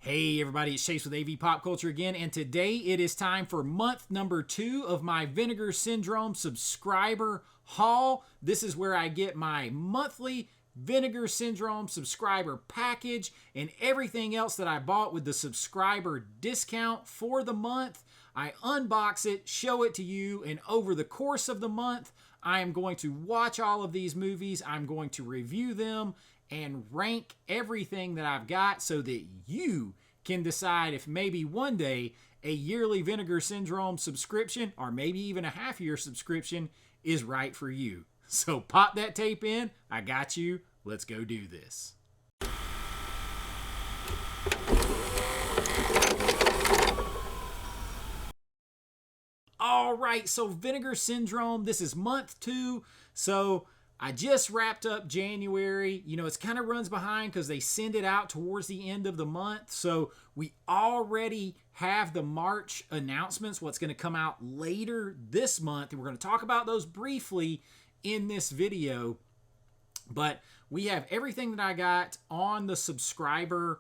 Hey everybody, it's Chase with AV Pop Culture again, and today it is time for month number 2 of my Vinegar Syndrome subscriber haul. This is where I get my monthly Vinegar Syndrome subscriber package and everything else that I bought with the subscriber discount for the month. I unbox it, show it to you, and over the course of the month, I am going to watch all of these movies. I'm going to review them and rank everything that I've got so that you can decide if maybe one day a yearly Vinegar Syndrome subscription or maybe even a half-year subscription is right for you. So pop that tape in. I got you. Let's go do this. All right, so Vinegar Syndrome, this is month 2. So I just wrapped up January. You know, it kind of runs behind because they send it out towards the end of the month. So we already have the March announcements, what's going to come out later this month. And we're going to talk about those briefly in this video. But we have everything that I got on the subscriber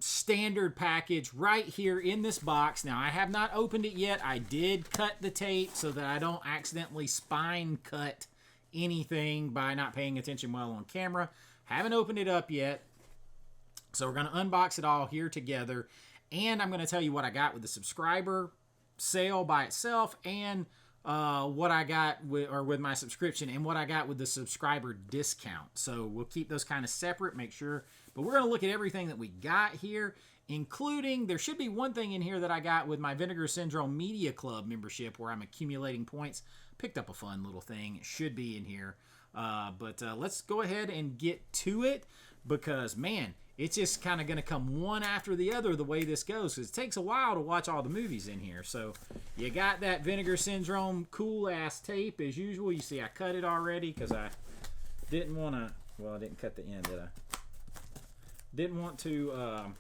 standard package right here in this box. Now, I have not opened it yet. I did cut the tape so that I don't accidentally spine cut anything by not paying attention well on camera. Haven't opened it up yet. So we're going to unbox it all here together. And I'm going to tell you what I got with the subscriber sale by itself and what I got with my subscription and what I got with the subscriber discount. So we'll keep those kind of separate, make sure. But we're going to look at everything that we got here, including, there should be one thing in here that I got with my Vinegar Syndrome Media Club membership where I'm accumulating points. Picked up a fun little thing. It should be in here. But let's go ahead and get to it because, man, it's just kind of going to come one after the other the way this goes. Because it takes a while to watch all the movies in here. So you got that Vinegar Syndrome cool-ass tape as usual. You see I cut it already because I didn't want to, well, I didn't cut the end, did I? Didn't want to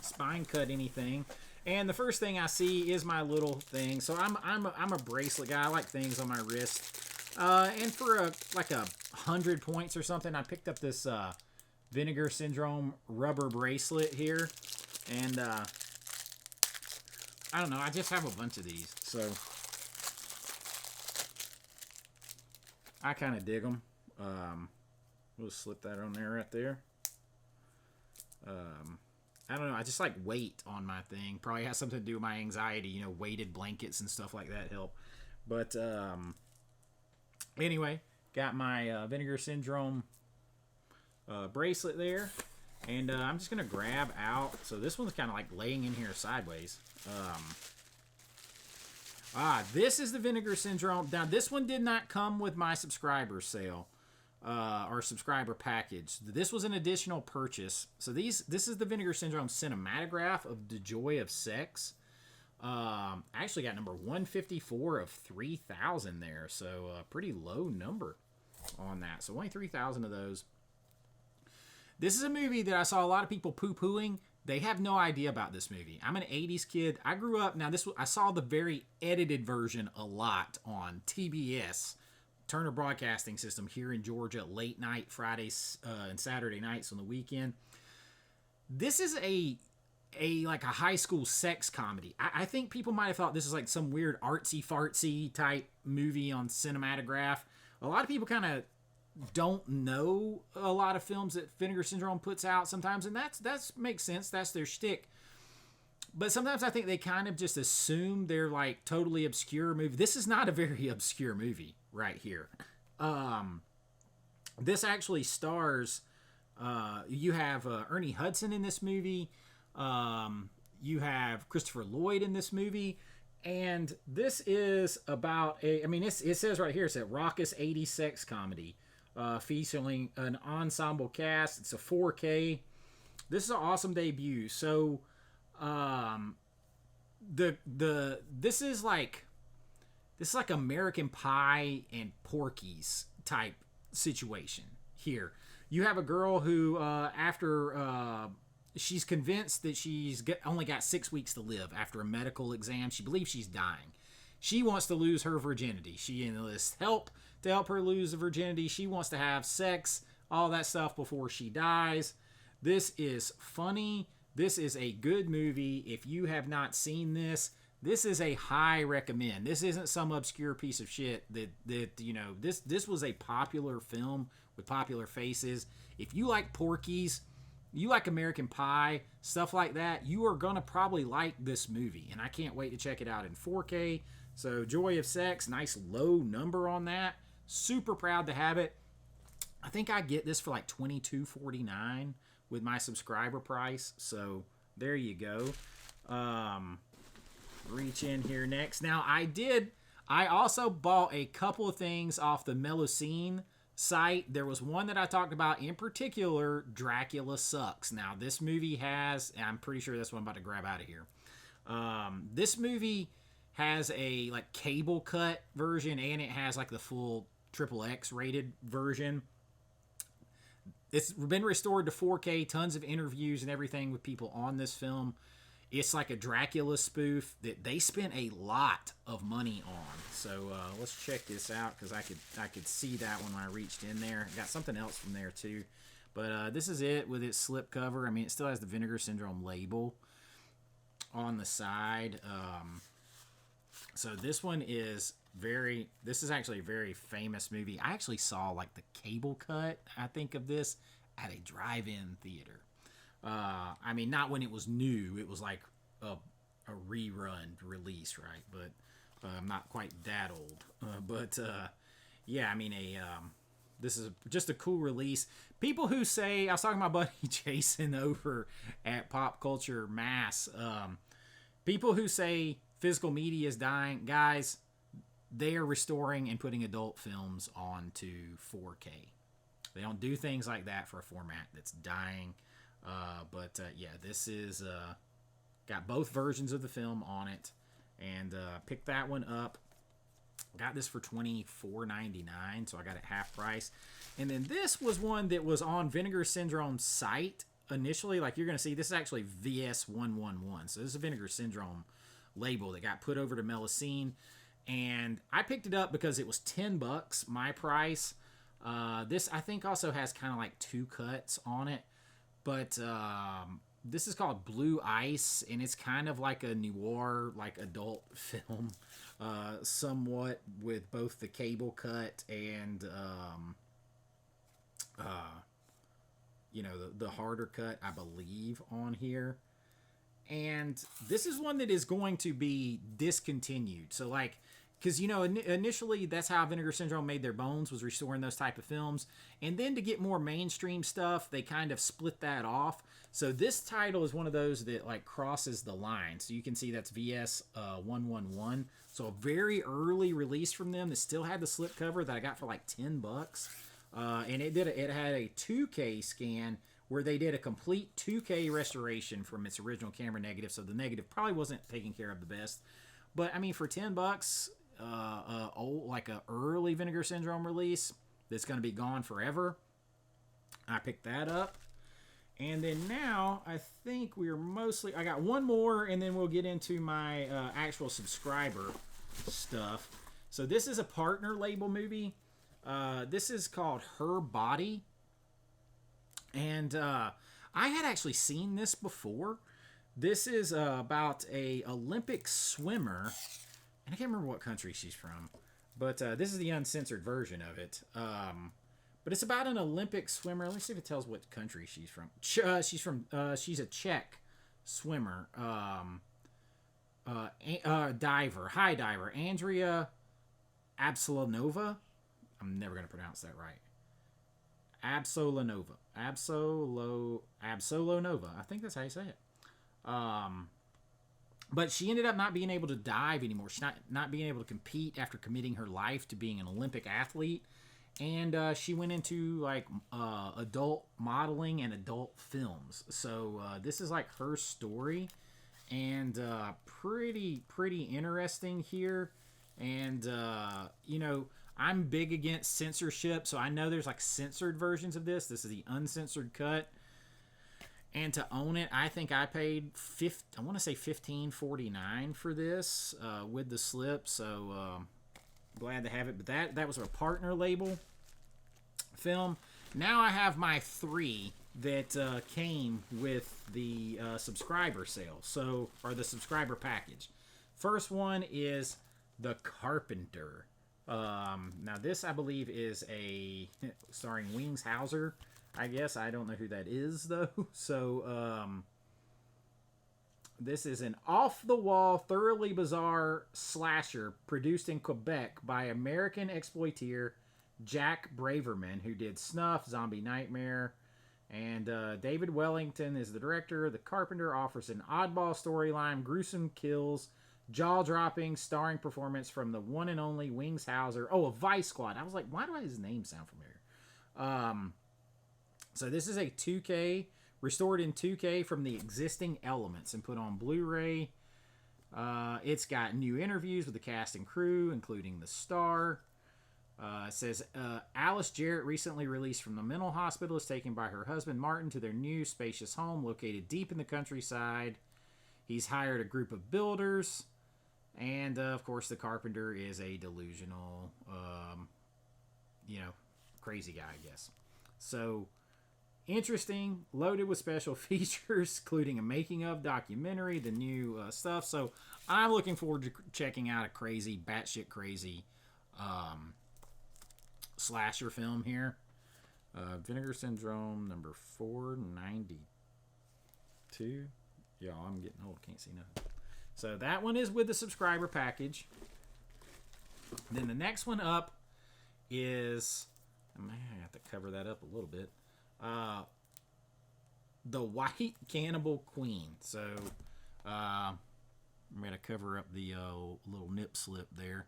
spine cut anything. And the first thing I see is my little thing. So I'm a bracelet guy. I like things on my wrist. And for like 100 points or something, I picked up this Vinegar Syndrome rubber bracelet here. And I don't know. I just have a bunch of these. So I kind of dig them. We'll slip that on there right there. I don't know. I just like weight on my thing. Probably has something to do with my anxiety. You know, weighted blankets and stuff like that help. But anyway, got my Vinegar Syndrome bracelet there. And I'm just going to grab out. So this one's kind of like laying in here sideways. This is the Vinegar Syndrome. Now, this one did not come with my subscriber sale. Our subscriber package. This was an additional purchase. So this is the Vinegar Syndrome cinematograph of The Joy of Sex. I actually got number 154 of 3,000 there. So a pretty low number on that. So only 3,000 of those. This is a movie that I saw a lot of people poo-pooing. They have no idea about this movie. I'm an 80s kid. I grew up, now I saw the very edited version a lot on TBS. Turner Broadcasting System here in Georgia, late night Fridays and Saturday nights on the weekend. This is like a high school sex comedy. I think people might have thought this is like some weird artsy fartsy type movie on cinematograph. A lot of people kind of don't know a lot of films that Vinegar Syndrome puts out sometimes, and that makes sense. That's their shtick. But sometimes I think they kind of just assume they're like totally obscure movie. This is not a very obscure movie right here. This actually stars, you have Ernie Hudson in this movie. You have Christopher Lloyd in this movie. And this is about it says right here, it's a raucous 80s sex comedy featuring an ensemble cast. It's a 4K. This is an awesome debut. So, this is like American Pie and Porky's type situation here. You have a girl who, after she's convinced that she's only got 6 weeks to live after a medical exam, she believes she's dying. She wants to lose her virginity. She enlists help to help her lose the virginity. She wants to have sex, all that stuff before she dies. This is funny. This is a good movie. If you have not seen this, this is a high recommend. This isn't some obscure piece of shit that you know, this was a popular film with popular faces. If you like Porky's, you like American Pie, stuff like that, you are going to probably like this movie. And I can't wait to check it out in 4K. So Joy of Sex, nice low number on that. Super proud to have it. I think I get this for like $22.49 with my subscriber price. So there you go. Reach in here next. Now I also bought a couple of things off the Melocene site. There was one that I talked about in particular, Dracula Sucks. Now this movie has, and I'm pretty sure that's what I'm about to grab out of here. This movie has a like cable cut version, and it has like the full XXX rated version. It's been restored to 4K, tons of interviews and everything with people on this film. It's like a Dracula spoof that they spent a lot of money on. So let's check this out, because I could see that when I reached in there. Got something else from there too. But this is it with its slip cover. I mean, it still has the Vinegar Syndrome label on the side. So this one is this is actually a very famous movie. I actually saw like the cable cut, I think, of this at a drive-in theater. I mean, not when it was new. It was like a rerun release, right? But I'm not quite that old. Yeah, I mean, this is just a cool release. People who say, I was talking to my buddy Jason over at Pop Culture Mass. People who say physical media is dying, guys, they are restoring and putting adult films onto 4K. They don't do things like that for a format that's dying. Yeah, this is got both versions of the film on it, and picked that one up. Got this for $24.99, so I got it half price. And then this was one that was on Vinegar Syndrome's site initially. Like, you're going to see, this is actually VS111. So this is a Vinegar Syndrome label that got put over to Melocene. And I picked it up because it was $10, my price. This, I think, also has kind of like 2 cuts on it. But this is called Blue Ice, and it's kind of like a noir, like adult film, somewhat, with both the cable cut and, you know, the harder cut, I believe, on here. And this is one that is going to be discontinued. So, like, because, you know, initially that's how Vinegar Syndrome made their bones, was restoring those type of films. And then to get more mainstream stuff, they kind of split that off. So this title is one of those that, like, crosses the line. So you can see that's VS111. So a very early release from them that still had the slip cover that I got for like $10. And it had a 2K scan where they did a complete 2K restoration from its original camera negative. So the negative probably wasn't taken care of the best. But, I mean, for $10, like a early Vinegar Syndrome release that's going to be gone forever, I picked that up. And then now I think I got one more, and then we'll get into my actual subscriber stuff. So this is a partner label movie. This is called Her Body. And I had actually seen this before. This is about a Olympic swimmer, and I can't remember what country she's from, but this is the uncensored version of it. But it's about an Olympic swimmer. Let me see if it tells what country she's from. She's a Czech swimmer, high diver, Andrea Absolonova. I'm never gonna pronounce that right. Absolonova. I think that's how you say it. But she ended up not being able to dive anymore. She's not being able to compete after committing her life to being an Olympic athlete. And she went into like adult modeling and adult films. So this is like her story, and pretty interesting here. And you know, I'm big against censorship, so I know there's like censored versions of this. This is the uncensored cut. And to own it, I think I paid $15.49 for this with the slip. So glad to have it. But that was a partner label film. Now I have my 3 that came with the subscriber sale, so or the subscriber package. First one is The Carpenter. Now this I believe is a starring Wings Hauser. I guess I don't know who that is though. So this is an off-the-wall, thoroughly bizarre slasher produced in Quebec by American exploiter Jack Braverman, who did Snuff, Zombie Nightmare, and David Wellington is the director. The Carpenter offers an oddball storyline, gruesome kills, jaw-dropping, starring performance from the one and only Wings Hauser. Oh, a Vice Squad. I was like, why do his name sound familiar? So this is a 2K, restored in 2K from the existing elements and put on Blu-ray. It's got new interviews with the cast and crew, including the star. It says, Alice Jarrett, recently released from the mental hospital, is taken by her husband Martin to their new spacious home located deep in the countryside. He's hired a group of builders. And, of course, the Carpenter is a delusional, crazy guy, I guess. So, interesting, loaded with special features, including a making-of documentary, the new stuff. So, I'm looking forward to checking out a crazy, batshit crazy slasher film here. Vinegar Syndrome, number 492. Y'all, I'm getting old, can't see nothing. So that one is with the subscriber package. Then the next one up is, I have to cover that up a little bit. The White Cannibal Queen. So I'm going to cover up the little nip slip there.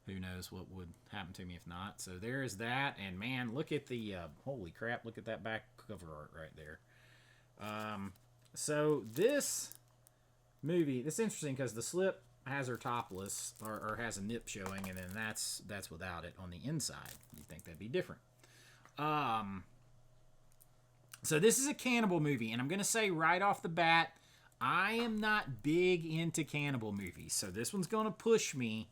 Who knows what would happen to me if not. So there is that. And man, look at the, holy crap, look at that back cover art right there. So this movie, it's interesting because the slip has her topless or has a nip showing, and then that's without it on the inside. You'd think that'd be different. So this is a cannibal movie, and I'm going to say right off the bat, I am not big into cannibal movies. So this one's going to push me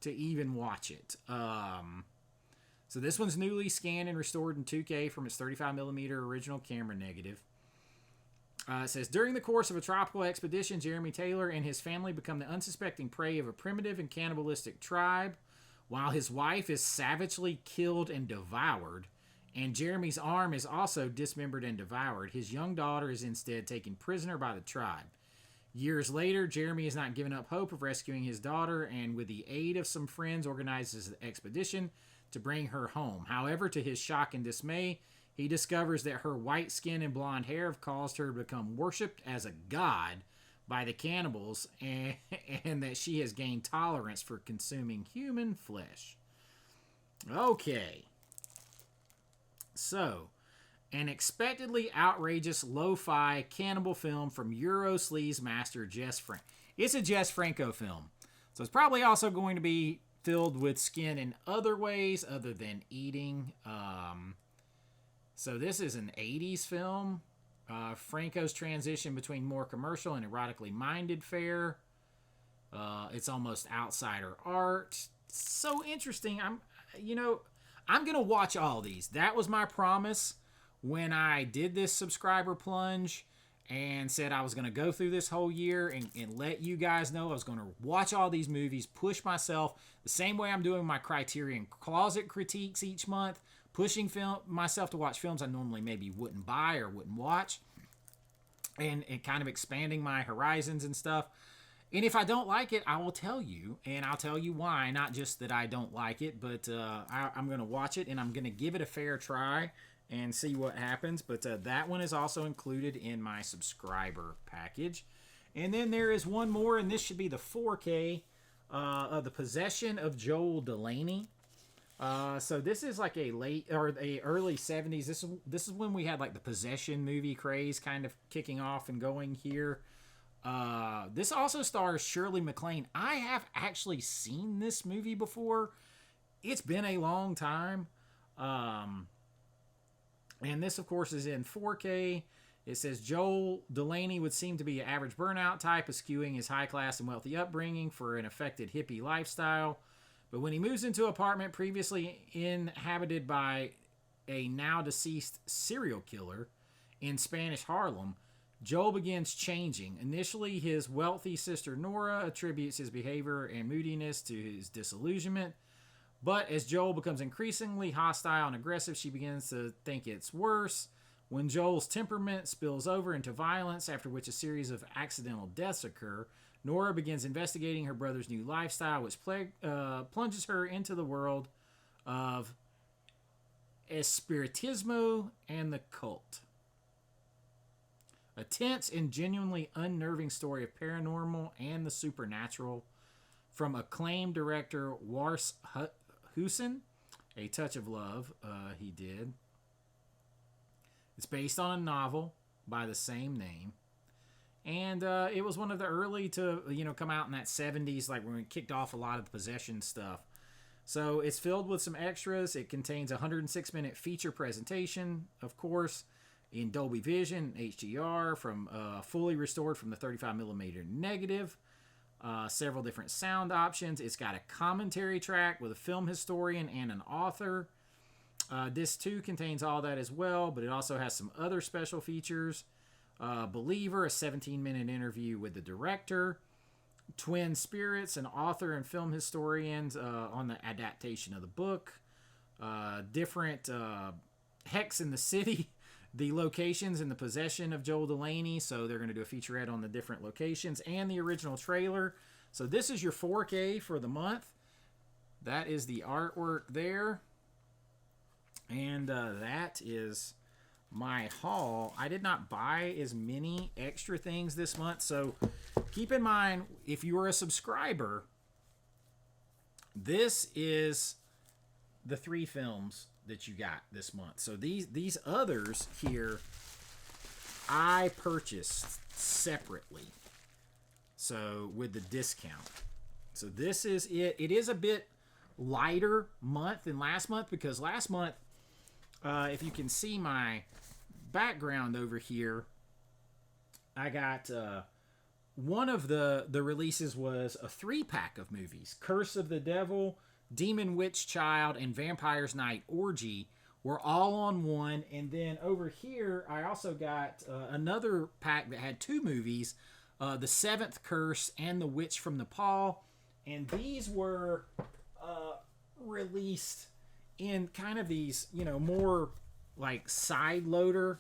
to even watch it. So this one's newly scanned and restored in 2K from its 35mm original camera negative. It says, during the course of a tropical expedition, Jeremy Taylor and his family become the unsuspecting prey of a primitive and cannibalistic tribe, while his wife is savagely killed and devoured, and Jeremy's arm is also dismembered and devoured. His young daughter is instead taken prisoner by the tribe. Years later, Jeremy has not given up hope of rescuing his daughter, and with the aid of some friends, organizes an expedition to bring her home. However, to his shock and dismay, he discovers that her white skin and blonde hair have caused her to become worshipped as a god by the cannibals, and that she has gained tolerance for consuming human flesh. Okay. So, an expectedly outrageous lo-fi cannibal film from Euro sleaze master Jess Franco. It's a Jess Franco film. So it's probably also going to be filled with skin in other ways other than eating. So this is an 80s film. Franco's transition between more commercial and erotically minded fare. It's almost outsider art. So interesting. I'm going to watch all these. That was my promise when I did this subscriber plunge and said I was going to go through this whole year and let you guys know I was going to watch all these movies, push myself the same way I'm doing my Criterion Closet critiques each month, pushing myself to watch films I normally maybe wouldn't buy or wouldn't watch, and kind of expanding my horizons and stuff. And if I don't like it, I will tell you, and I'll tell you why. Not just that I don't like it, but I'm going to watch it, and I'm going to give it a fair try and see what happens. But that one is also included in my subscriber package. And then there is one more, and this should be the 4K of The Possession of Joel Delaney. So this is like a late or a early 70s. This is when we had like the Possession movie craze kind of kicking off and going here. This also stars Shirley MacLaine. I have actually seen this movie before. It's been a long time. And this, of course, is in 4K. It says Joel Delaney would seem to be an average burnout type, eschewing his high-class and wealthy upbringing for an affected hippie lifestyle. But when he moves into an apartment previously inhabited by a now-deceased serial killer, in Spanish Harlem, Joel begins changing. Initially, his wealthy sister Nora attributes his behavior and moodiness to his disillusionment. But as Joel becomes increasingly hostile and aggressive, she begins to think it's worse. When Joel's temperament spills over into violence, after which a series of accidental deaths occur, Nora begins investigating her brother's new lifestyle, which plunges her into the world of Espiritismo and the cult. A tense and genuinely unnerving story of paranormal and the supernatural from acclaimed director Wars Hussein. A Touch of Love, he did. It's based on a novel by the same name. And it was one of the early to, come out in that 70s, like when we kicked off a lot of the possession stuff. So it's filled with some extras. It contains a 106-minute feature presentation, of course, in Dolby Vision, HDR, from fully restored from the 35mm negative. Several different sound options. It's got a commentary track with a film historian and an author. Disc 2 contains all that as well, but it also has some other special features. Believer, a 17-minute interview with the director. Twin Spirits, an author and film historian on the adaptation of the book. Different Hex in the City, the locations and the possession of Joel Delaney. So they're going to do a featurette on the different locations and the original trailer. So this is your 4K for the month. That is the artwork there. And that is my haul. I did not buy as many extra things this month. So keep in mind, if you are a subscriber, this is the 3 films that you got this month. So these others here, I purchased separately. So with the discount. So this is it. It is a bit lighter month than last month, because last month, if you can see my background over here, I got one of the releases was a 3-pack of movies. Curse of the Devil, Demon Witch Child, and Vampire's Night Orgy were all on one. And then over here, I also got another pack that had 2 movies, The Seventh Curse and The Witch from Nepal. And these were released in kind of these, more like side loader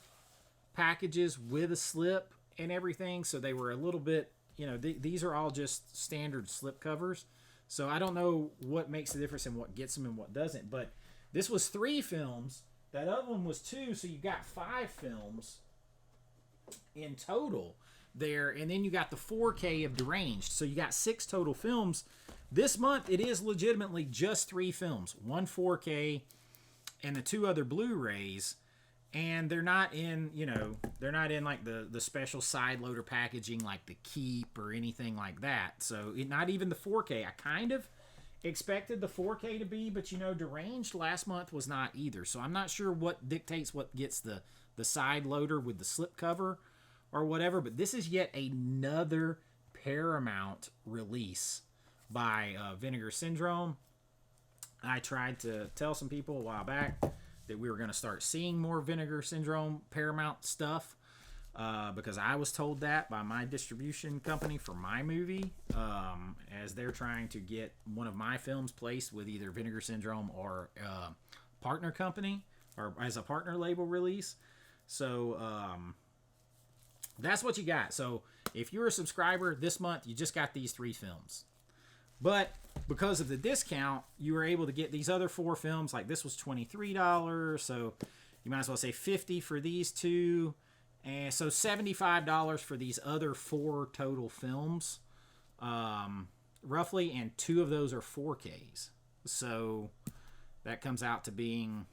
packages with a slip and everything. So they were a little bit, these are all just standard slip covers. So I don't know what makes the difference in what gets them and what doesn't. But this was 3 films. That other one was 2. So you got 5 films in total there. And then you got the 4K of Deranged. So you got 6 total films. This month, it is legitimately just 3 films. 1 4K and the 2 other Blu-rays. And they're not in, they're not in like the special side loader packaging like the Keep or anything like that. So not even the 4K. I kind of expected the 4K to be, but Deranged last month was not either. So I'm not sure what dictates what gets the side loader with the slip cover or whatever. But this is yet another Paramount release by Vinegar Syndrome. I tried to tell some people a while back that we were going to start seeing more Vinegar Syndrome Paramount stuff, because I was told that by my distribution company for my movie, as they're trying to get one of my films placed with either Vinegar Syndrome or partner company, or as a partner label release. So that's what you got. So if you're a subscriber this month, you just got these 3 films. But because of the discount, you were able to get these other 4 films. Like this was $23, so you might as well say $50 for these 2, and so $75 for these other 4 total films, roughly. And 2 of those are 4Ks. So that comes out to being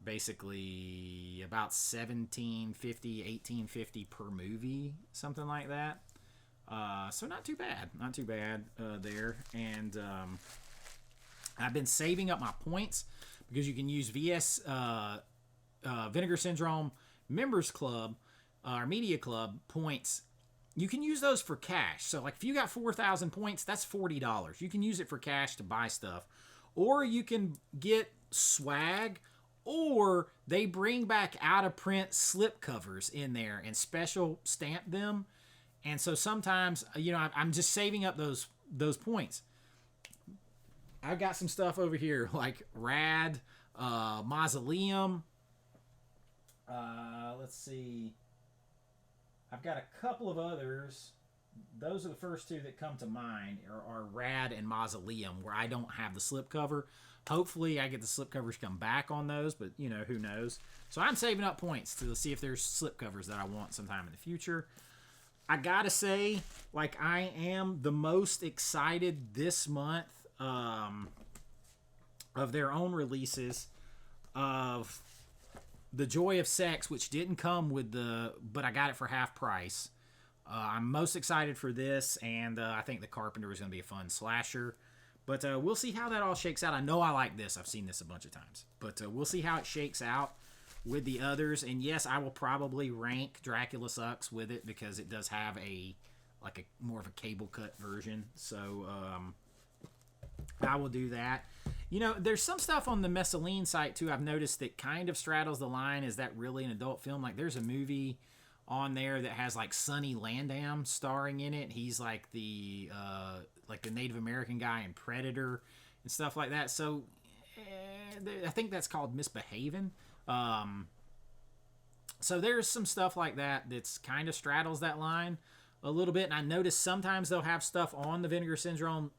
basically about $17.50, $18.50 per movie, something like that. So not too bad there. And I've been saving up my points because you can use Vinegar Syndrome Members Club or Media Club points. You can use those for cash. So like if you got 4,000 points, that's $40. You can use it for cash to buy stuff, or you can get swag or they bring back out of print slip covers in there and special stamp them. And so sometimes, I'm just saving up those points. I've got some stuff over here like Rad, Mausoleum. Let's see. I've got a couple of others. Those are the first two that come to mind are Rad and Mausoleum, where I don't have the slipcover. Hopefully I get the slipcovers come back on those, but who knows. So I'm saving up points to see if there's slipcovers that I want sometime in the future. I gotta say, I am the most excited this month of their own releases of The Joy of Sex, which didn't come with but I got it for half price. I'm most excited for this, and I think The Carpenter is going to be a fun slasher. But we'll see how that all shakes out. I know I like this. I've seen this a bunch of times. But we'll see how it shakes out with the others. And yes, I will probably rank Dracula Sucks with it because it does have a more of a cable cut version. So I will do that. There's some stuff on the Mescaline site too I've noticed that kind of straddles the line. Is that really an adult film? There's a movie on there that has Sonny Landham starring in it. He's the Native American guy in Predator and stuff like that. So I think that's called Misbehaving. So there's some stuff like that that's kind of straddles that line a little bit. And I noticed sometimes they'll have stuff on the Vinegar Syndrome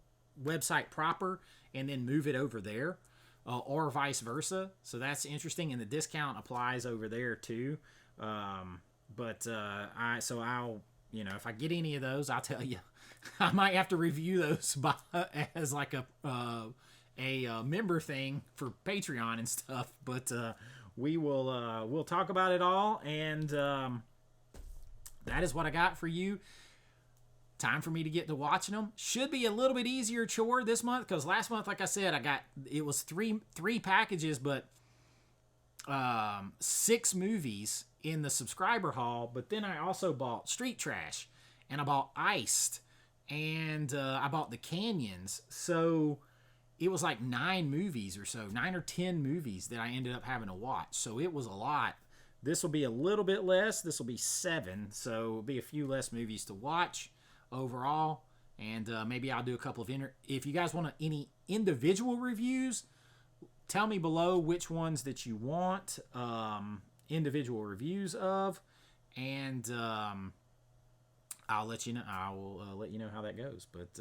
website proper and then move it over there, or vice versa. So that's interesting, and the discount applies over there too. I'll if I get any of those, I'll tell you. I might have to review those as a member thing for Patreon and stuff. But we'll talk about it all, and that is what I got for you. Time for me to get to watching them. Should be a little bit easier chore this month because last month, like I said, it was three packages, but 6 movies in the subscriber haul. But then I also bought Street Trash, and I bought Iced, and I bought The Canyons. So it was 9 movies or so, 9 or 10 movies that I ended up having to watch. So it was a lot. This will be a little bit less. This will be 7, so it'll be a few less movies to watch overall, and maybe I'll do a couple of if you guys want any individual reviews, tell me below which ones that you want individual reviews of, and I'll let you know. I will let you know how that goes. But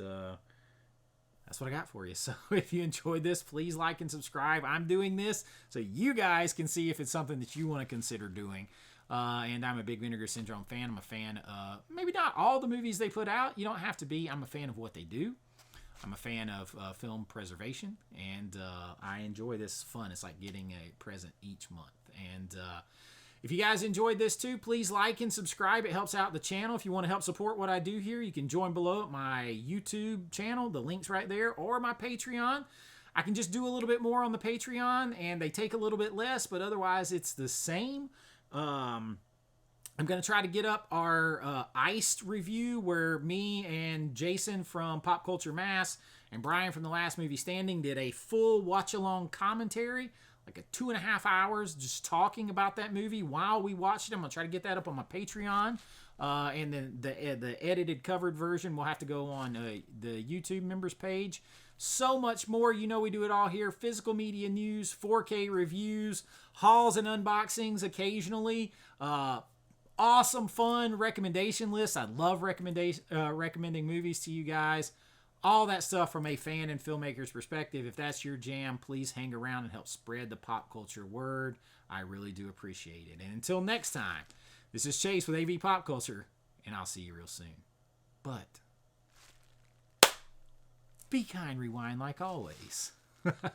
that's what I got for you. So if you enjoyed this, please like and subscribe. I'm doing this so you guys can see if it's something that you want to consider doing. And I'm a big Vinegar Syndrome fan. I'm a fan of maybe not all the movies they put out. You don't have to be. I'm a fan of what they do. I'm a fan of film preservation, and I enjoy this. It's fun. It's like getting a present each month. And if you guys enjoyed this too, please like and subscribe. It helps out the channel. If you want to help support what I do here, you can join below at my YouTube channel. The link's right there, or my Patreon. I can just do a little bit more on the Patreon, and they take a little bit less, but otherwise it's the same. I'm going to try to get up our Iced review where me and Jason from Pop Culture Mass and Brian from The Last Movie Standing did a full watch-along commentary, like a 2.5 hours just talking about that movie while we watched it. I'm going to try to get that up on my Patreon. And then the edited covered version will have to go on the YouTube members page. So much more. We do it all here. Physical media news, 4K reviews, hauls and unboxings occasionally. Awesome, fun recommendation lists. I love recommending movies to you guys. All that stuff from a fan and filmmaker's perspective. If that's your jam, please hang around and help spread the pop culture word. I really do appreciate it. And until next time, this is Chase with AV Pop Culture, and I'll see you real soon. But be kind, rewind like always. Bye-bye.